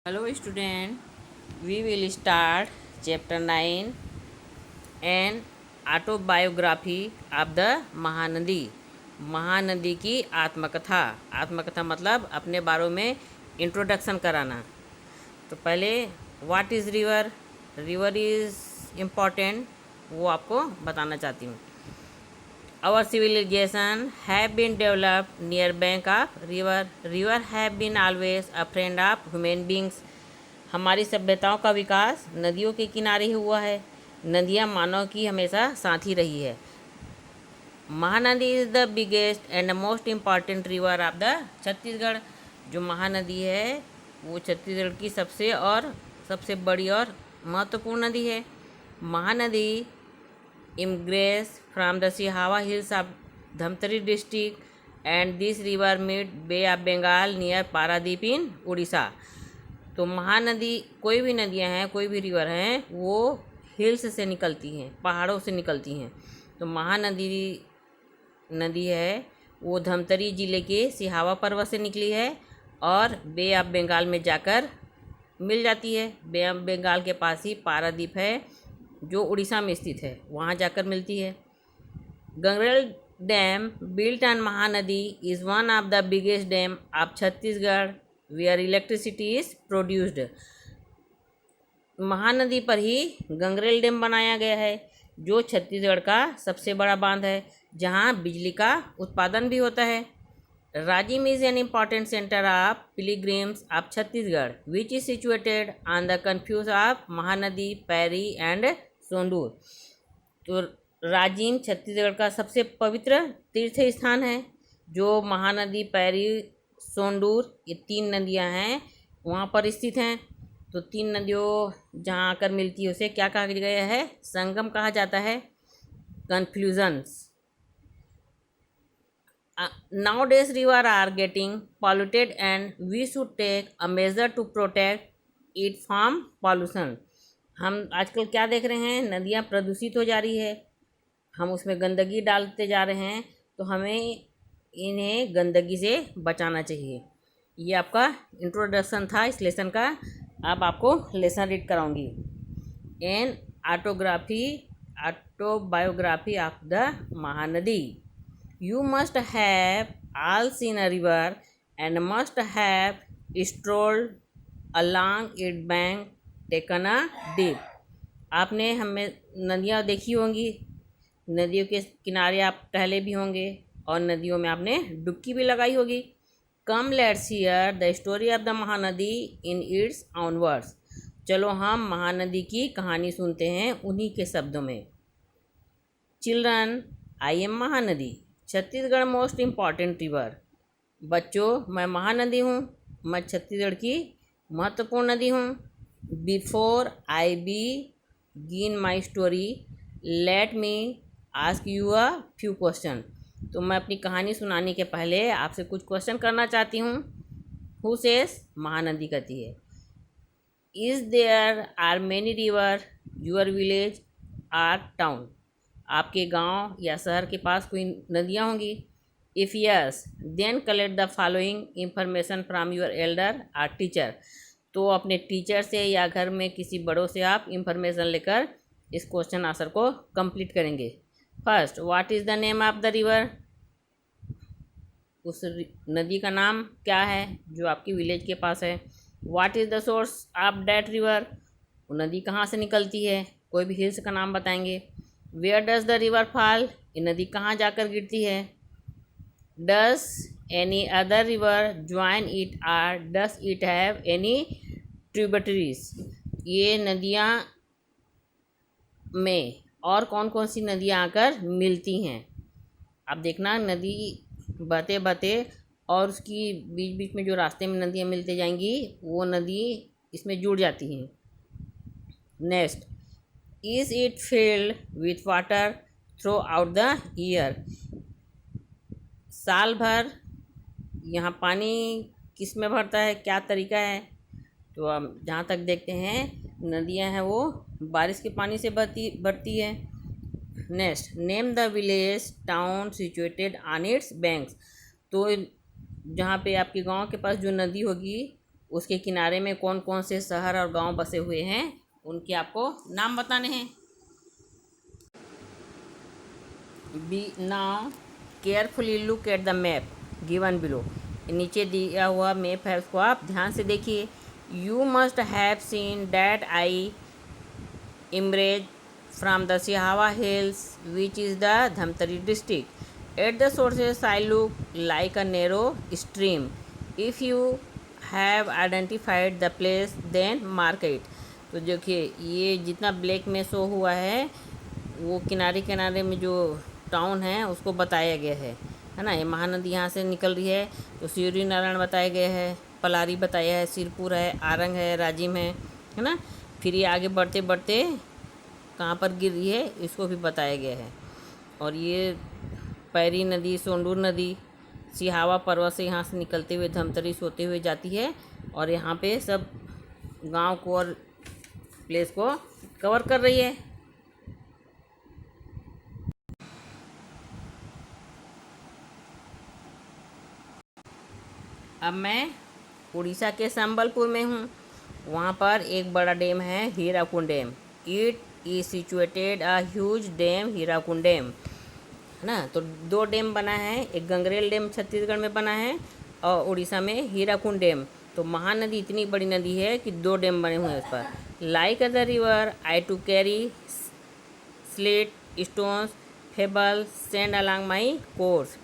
Hello student, we will start chapter 9 and autobiography of the Mahanadi. Mahanadi की आत्मकथा। आत्मकथा मतलब अपने बारे में इंट्रोडक्शन कराना। तो पहले what is river, river is important, वो आपको बताना चाहती हूँ। Our civilization have been developed near bank of river. River have been always a friend of human beings. हमारी सभ्यताओं का विकास नदियों के किनारे ही हुआ है। नदियाँ मानव की हमेशा साथी रही है। Mahanadi is the biggest and most important river of the Chhattisgarh. जो महानदी है वो छत्तीसगढ़ की सबसे बड़ी और महत्वपूर्ण नदी है। Mahanadi immigrates from the Sihawa Hills of Dhamtari district and this river meet Bay of Bengal near Paradip in Orissa. तो महानदी, कोई भी नदियां हैं, कोई भी रिवर हैं, वो हिल्स से निकलती हैं, पहाड़ों से निकलती हैं। तो महानदी नदी है वो धमतरी ज़िले के सिहावा पर्वत से निकली है और बे ऑफ बंगाल में जाकर मिल जाती है। बे ऑफ बंगाल के पास ही पारादीप है जो उड़ीसा में स्थित है, वहाँ जाकर मिलती है। Gangrel dam built on Mahanadi is one of the biggest dam of Chhattisgarh where electricity is produced. Mahanadi पर ही गंगरेल डैम बनाया गया है जो छत्तीसगढ़ का सबसे बड़ा बांध है, जहाँ बिजली का उत्पादन भी होता है। Rajim is an important centre of pilgrims of Chhattisgarh which is situated on the confuse of Mahanadi, Pairi and Sondur. तो राजिम छत्तीसगढ़ का सबसे पवित्र तीर्थ स्थान है जो महानदी, पैरी, सोंडूर, ये 3 नदियां हैं वहाँ पर स्थित हैं। तो 3 नदियों जहाँ आकर मिलती है उसे क्या कहा गया है? संगम कहा जाता है, कन्फ्लूजन्स। Nowadays river are getting polluted and we should take a measure to protect it from pollution। हम आजकल क्या देख रहे हैं, नदियाँ प्रदूषित हो जा रही है, हम उसमें गंदगी डालते जा रहे हैं, तो हमें इन्हें गंदगी से बचाना चाहिए। ये आपका इंट्रोडक्शन था इस लेसन का। अब आपको लेसन रीड कराऊंगी। An autobiography of the Mahanadi. You must have all seen a river and must have strolled along its bank, taken a dip। आपने हमें नदियाँ देखी होंगी, नदियों के किनारे आप टहले भी होंगे और नदियों में आपने डुबकी भी लगाई होगी। Come let's hear the story of the Mahanadi in its own words। चलो हम महानदी की कहानी सुनते हैं उन्हीं के शब्दों में। Children, I am Mahanadi, Chhattisgarh most important river. बच्चों, मैं महानदी हूँ, मैं छत्तीसगढ़ की महत्वपूर्ण नदी हूँ। Before I begin my story let me ask you a few question. तो मैं अपनी कहानी सुनाने के पहले आपसे कुछ क्वेश्चन करना चाहती हूँ। हु सेज, महानदी कहती है। Is there are many river your village or town. आपके गांव या शहर के पास कोई नदियाँ होंगी? If yes then collect the following information from your elder or teacher. तो अपने टीचर से या घर में किसी बड़ों से आप इंफॉर्मेशन लेकर इस क्वेश्चन आंसर को कंप्लीट करेंगे। First, what is the name of the river. उस नदी का नाम क्या है जो आपकी विलेज के पास है। What is the source of that river. वो नदी कहाँ से निकलती है, कोई भी हिल्स का नाम बताएंगे। Where does the river fall, ये नदी कहाँ जाकर गिरती है। Does any other river join it or does it have any tributaries. ये नदियाँ में और कौन कौन सी नदियाँ आकर मिलती हैं। अब देखना, नदी बहते बहते और उसकी बीच बीच में जो रास्ते में नदियाँ मिलते जाएंगी वो नदी इसमें जुड़ जाती हैं। Next, is it filled with water through out the year. साल भर यहाँ पानी किस में भरता है, क्या तरीका है। तो अब जहाँ तक देखते हैं नदियाँ हैं वो बारिश के पानी से भरती है। Next, name the village town situated on it's banks. तो जहाँ पे आपके गांव के पास जो नदी होगी उसके किनारे में कौन कौन से शहर और गांव बसे हुए हैं, उनके आपको नाम बताने हैं। Be now carefully look at the map given below. नीचे दिया हुआ मैप है, उसको आप ध्यान से देखिए। You must have seen that I emerge from the Sihawa hills which is the Dhamtari district. At the sources I look like a narrow stream. If you have identified the place then mark it. तो देखिए ये जितना black में show हुआ है वो किनारे किनारे में जो टाउन है उसको बताया गया है ना। ये महानदी यहाँ से निकल रही है, तो सूर्य नारायण बताया गया है, पलारी बताया है, सिरपुर है, आरंग है, राजिम है ना। फिर ये आगे बढ़ते बढ़ते कहाँ पर गिर रही है इसको भी बताया गया है। और ये पैरी नदी, सोंडूर नदी सिहावा पर्वत से यहाँ से निकलते हुए धमतरी से होते हुए जाती है, और यहाँ पे सब गांव को और प्लेस को कवर कर रही है। अब मैं उड़ीसा के संबलपुर में हूँ। वहाँ पर एक बड़ा डैम है, Hirakud dam. It is situated a huge dam, Hirakud dam, है ना। तो दो डैम बना है, एक गंगरेल डैम छत्तीसगढ़ में बना है और उड़ीसा में हीराकुंड डैम। तो महानदी इतनी बड़ी नदी है कि दो डैम बने हुए हैं उस पर। Like a the river I too carry slate stones pebble sand along my course.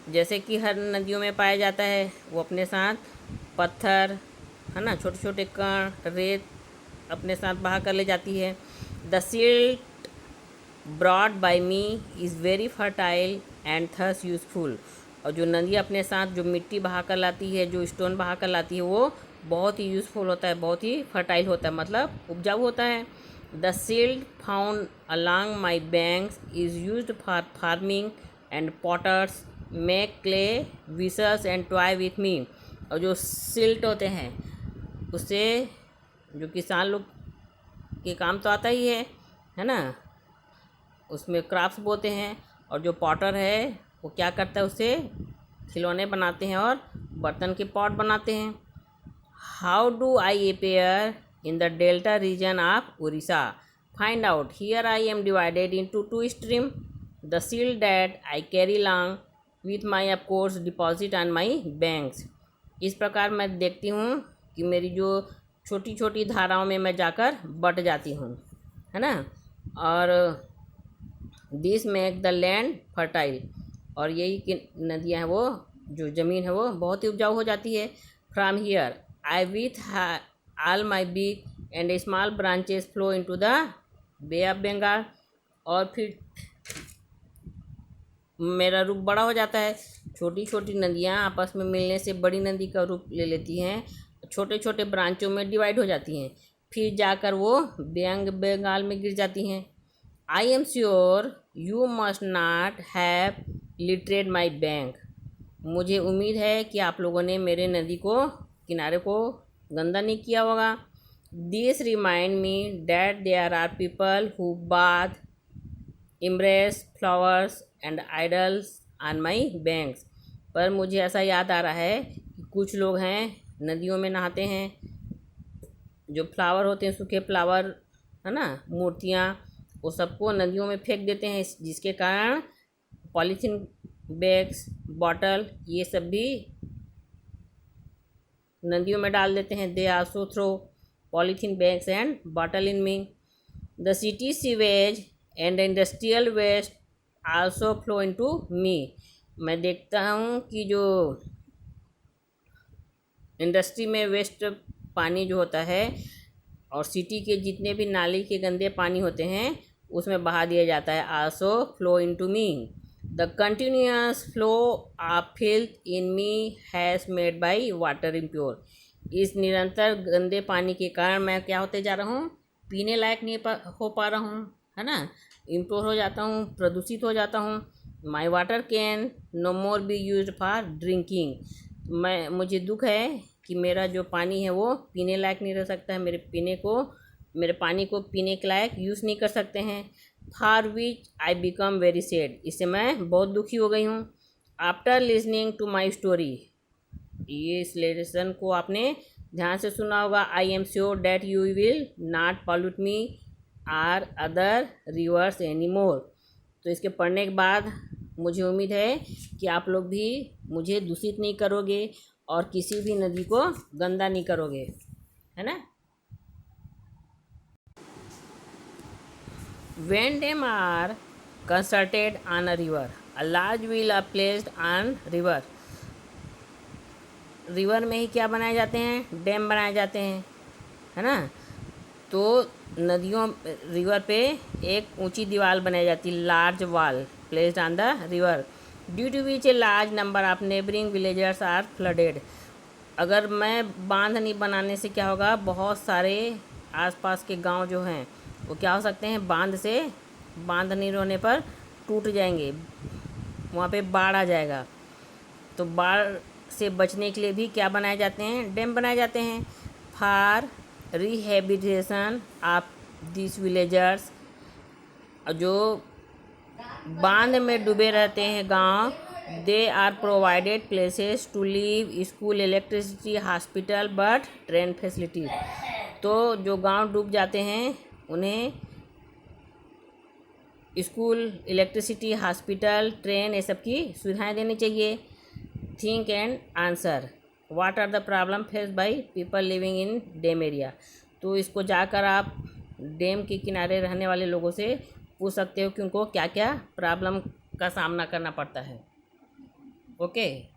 जैसे कि हर नदियों में पाया जाता है, वो अपने साथ पत्थर, है ना, छोटे छोटे कण, रेत अपने साथ बहा कर ले जाती है। The silt brought by me is very fertile and thus useful. और जो नदी अपने साथ जो मिट्टी बहा कर लाती है, जो स्टोन बहा कर लाती है, वो बहुत ही यूज़फुल होता है, बहुत ही फर्टाइल होता है, मतलब उपजाऊ होता है। The silt found along my banks is used for farming and potters make clay vessels and toy with me. और जो सिल्ट होते हैं उससे जो किसान लोग के काम तो आता ही है ना। उसमें क्राफ्ट्स बोते हैं, और जो पॉटर है वो क्या करता है, उससे खिलौने बनाते हैं और बर्तन के पॉट बनाते हैं। How do I appear in the delta region of Orissa? Find out. Here I am divided into two stream. The silt that I carry long with my of course deposit on my banks. इस प्रकार मैं देखती हूँ कि मेरी जो छोटी छोटी धाराओं में मैं जाकर बट जाती हूँ, है ना। और this make the land fertile. और यही कि नदियाँ हैं वो जो ज़मीन है वो बहुत ही उपजाऊ हो जाती है। From here I with all my big and small branches flow into the Bay of Bengal. और फिर मेरा रूप बड़ा हो जाता है। छोटी छोटी नदियाँ आपस में मिलने से बड़ी नदी का रूप ले लेती हैं, छोटे छोटे ब्रांचों में डिवाइड हो जाती हैं, फिर जाकर वो बंगाल में गिर जाती हैं। I am sure you must not have littered my bank. मुझे उम्मीद है कि आप लोगों ने मेरे नदी को किनारे को गंदा नहीं किया होगा। This remind me that there are people who bath immerse flowers and idols on my banks. पर मुझे ऐसा याद आ रहा है कि कुछ लोग हैं नदियों में नहाते हैं, जो फ्लावर होते हैं, सूखे फ्लावर, है ना, मूर्तियाँ, वो सबको नदियों में फेंक देते हैं, जिसके कारण पॉलीथीन बैग्स, बॉटल, ये सब भी नदियों में डाल देते हैं। They also throw polythene bags and bottle in me. The city sewage and industrial waste also flow into me. मैं देखता हूँ कि जो इंडस्ट्री में वेस्ट पानी जो होता है और सिटी के जितने भी नाली के गंदे पानी होते हैं उसमें बहा दिया जाता है। Also flow into me. The continuous flow of filth in me has made by water impure. इस निरंतर गंदे पानी के कारण मैं क्या होते जा रहा हूँ, पीने लायक नहीं हो पा रहा हूँ, है ना, इम्प्योर हो जाता हूँ, प्रदूषित हो जाता हूँ। My water can no more be use for drinking. मुझे दुख है कि मेरा जो पानी है वो पीने लायक नहीं रह सकता है, मेरे पानी को पीने के लायक यूज़ नहीं कर सकते हैं। For which I become very sad. इससे मैं बहुत दुखी हो गई हूँ। After listening to my story ये इस लेसन को आपने ध्यान से सुना होगा। I am sure that you will not pollute me or other rivers any more. तो इसके पढ़ने के बाद मुझे उम्मीद है कि आप लोग भी मुझे दूषित नहीं करोगे और किसी भी नदी को गंदा नहीं करोगे, है ना। When dam are constructed on a river, a large wheel are placed on river. River में ही क्या बनाए जाते हैं, डैम बनाए जाते हैं, है ना। तो नदियों रिवर पे एक ऊंची दीवार बनाई जाती है, large wall placed on the river, due to which a large number of neighbouring villagers are flooded. अगर मैं बांध नहीं बनाने से क्या होगा, बहुत सारे आसपास के गांव जो हैं वो क्या हो सकते हैं, बांध नहीं रहने पर टूट जाएंगे, वहाँ पे बाढ़ आ जाएगा। तो बाढ़ से बचने के लिए भी क्या बनाए जाते हैं, डैम बनाए जाते हैं। For rehabilitation of this villagers, जो बांध में डूबे रहते हैं गांव, they are provided places to live, school, electricity, hospital but train facilities. तो जो गांव डूब जाते हैं उन्हें स्कूल, इलेक्ट्रिसिटी, हॉस्पिटल, ट्रेन, ये सब की सुविधाएं देनी चाहिए। Think and answer, what are the problem face by people living in dam area. तो इसको जाकर आप डैम के किनारे रहने वाले लोगों से पूछ सकते हो कि उनको क्या क्या प्रॉब्लम का सामना करना पड़ता है। ओके।